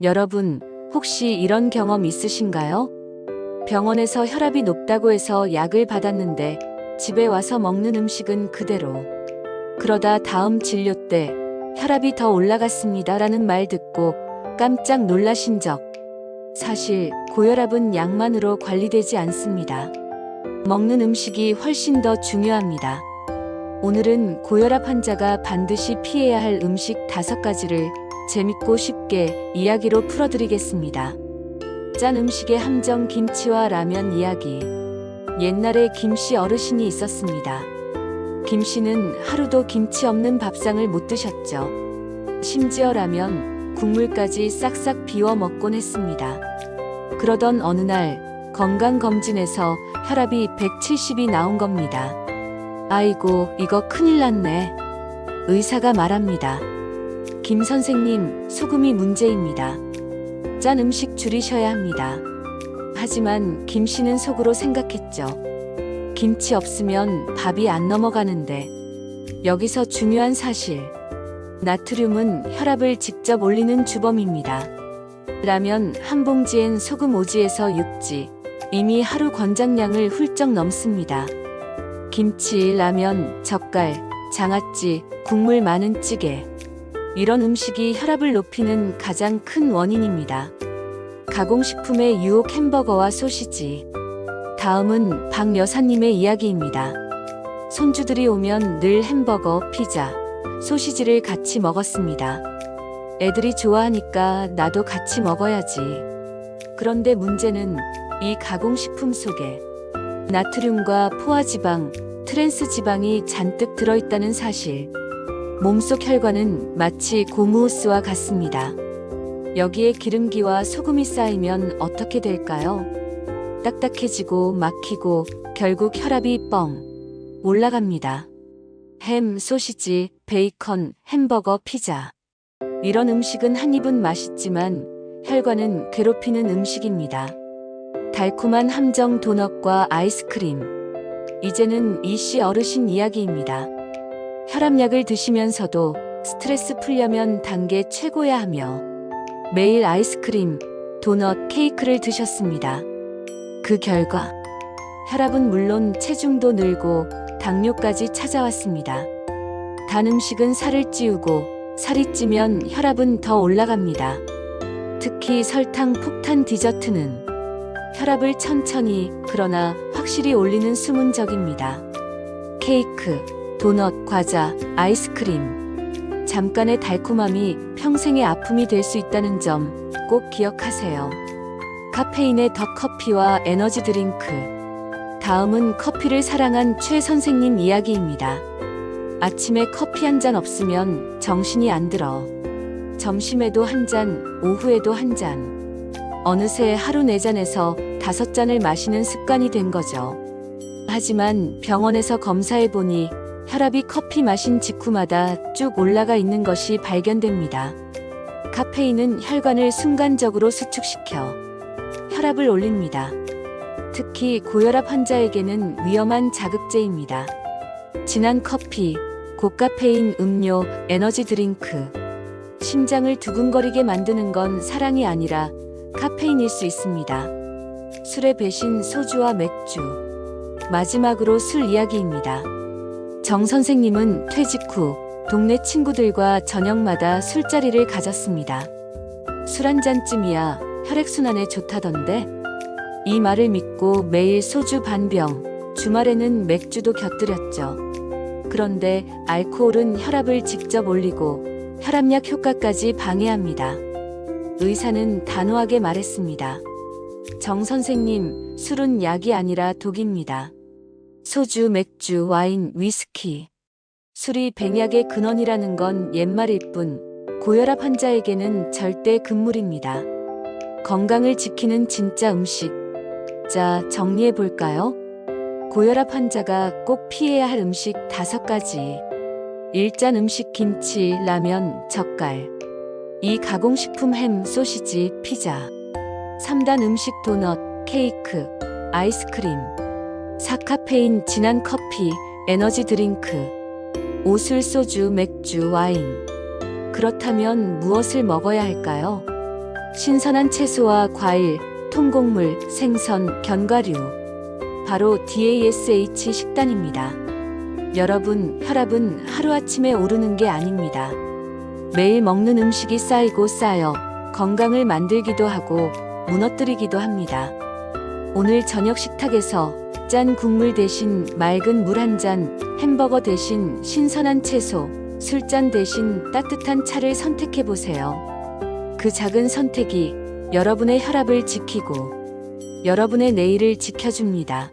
여러분, 혹시 이런 경험 있으신가요? 병원에서 혈압이 높다고 해서 약을 받았는데 집에 와서 먹는 음식은 그대로. 그러다 다음 진료 때 혈압이 더 올라갔습니다라는 말 듣고 깜짝 놀라신 적. 사실 고혈압은 약만으로 관리되지 않습니다. 먹는 음식이 훨씬 더 중요합니다. 오늘은 고혈압 환자가 반드시 피해야 할 음식 5가지를 재밌고 쉽게 이야기로 풀어드리겠습니다. 짠 음식의 함정 김치와 라면 이야기. 옛날에 김씨 어르신이 있었습니다. 김씨는 하루도 김치 없는 밥상을 못 드셨죠. 심지어 라면, 국물까지 싹싹 비워 먹곤 했습니다. 그러던 어느 날 건강검진에서 혈압이 170이 나온 겁니다. 아이고, 이거 큰일 났네. 의사가 말합니다. 김 선생님, 소금이 문제입니다. 짠 음식 줄이셔야 합니다. 하지만 김 씨는 속으로 생각했죠. 김치 없으면 밥이 안 넘어가는데. 여기서 중요한 사실. 나트륨은 혈압을 직접 올리는 주범입니다. 라면 한 봉지엔 소금 5지에서 6지, 이미 하루 권장량을 훌쩍 넘습니다. 김치, 라면, 젓갈, 장아찌, 국물 많은 찌개. 이런 음식이 혈압을 높이는 가장 큰 원인입니다. 가공식품의 유혹 햄버거와 소시지. 다음은 박 여사님의 이야기입니다. 손주들이 오면 늘 햄버거, 피자, 소시지를 같이 먹었습니다. 애들이 좋아하니까 나도 같이 먹어야지. 그런데 문제는 이 가공식품 속에 나트륨과 포화지방, 트랜스지방이 잔뜩 들어있다는 사실. 몸속 혈관은 마치 고무호스와 같습니다. 여기에 기름기와 소금이 쌓이면 어떻게 될까요? 딱딱해지고 막히고 결국 혈압이 뻥 올라갑니다. 햄, 소시지, 베이컨, 햄버거, 피자. 이런 음식은 한 입은 맛있지만 혈관은 괴롭히는 음식입니다. 달콤한 함정 도넛과 아이스크림. 이제는 이씨 어르신 이야기입니다. 혈압약을 드시면서도 스트레스 풀려면 단 게 최고야 하며 매일 아이스크림, 도넛, 케이크를 드셨습니다. 그 결과 혈압은 물론 체중도 늘고 당뇨까지 찾아왔습니다. 단 음식은 살을 찌우고 살이 찌면 혈압은 더 올라갑니다. 특히 설탕 폭탄 디저트는 혈압을 천천히 그러나 확실히 올리는 숨은 적입니다. 케이크, 도넛, 과자, 아이스크림. 잠깐의 달콤함이 평생의 아픔이 될 수 있다는 점 꼭 기억하세요. 카페인의 더 커피와 에너지 드링크. 다음은 커피를 사랑한 최 선생님 이야기입니다. 아침에 커피 한 잔 없으면 정신이 안 들어. 점심에도 한 잔, 오후에도 한 잔. 어느새 하루 4잔에서 5잔을 마시는 습관이 된 거죠. 하지만 병원에서 검사해보니 혈압이 커피 마신 직후마다 쭉 올라가 있는 것이 발견됩니다. 카페인은 혈관을 순간적으로 수축시켜 혈압을 올립니다. 특히 고혈압 환자에게는 위험한 자극제입니다. 진한 커피, 고카페인 음료, 에너지 드링크. 심장을 두근거리게 만드는 건 사랑이 아니라 카페인일 수 있습니다. 술의 배신 소주와 맥주. 마지막으로 술 이야기입니다. 정 선생님은 퇴직 후 동네 친구들과 저녁마다 술자리를 가졌습니다. 술 한 잔쯤이야 혈액순환에 좋다던데? 이 말을 믿고 매일 소주 반 병, 주말에는 맥주도 곁들였죠. 그런데 알코올은 혈압을 직접 올리고 혈압약 효과까지 방해합니다. 의사는 단호하게 말했습니다. 정 선생님, 술은 약이 아니라 독입니다. 소주, 맥주, 와인, 위스키. 술이 백약의 근원이라는 건 옛말일 뿐 고혈압 환자에게는 절대 금물입니다. 건강을 지키는 진짜 음식. 자, 정리해 볼까요? 고혈압 환자가 꼭 피해야 할 음식 5가지. 1짠 음식 김치, 라면, 젓갈. 2 가공식품 햄, 소시지, 피자. 3단 음식 도넛, 케이크, 아이스크림. 4 카페인 진한 커피, 에너지 드링크. 5 술, 소주, 맥주, 와인. 그렇다면 무엇을 먹어야 할까요? 신선한 채소와 과일, 통곡물, 생선, 견과류. 바로 DASH 식단입니다. 여러분, 혈압은 하루아침에 오르는 게 아닙니다. 매일 먹는 음식이 쌓이고 쌓여 건강을 만들기도 하고 무너뜨리기도 합니다. 오늘 저녁 식탁에서 짠 국물 대신 맑은 물 한 잔, 햄버거 대신 신선한 채소, 술잔 대신 따뜻한 차를 선택해 보세요. 그 작은 선택이 여러분의 혈압을 지키고 여러분의 내일을 지켜줍니다.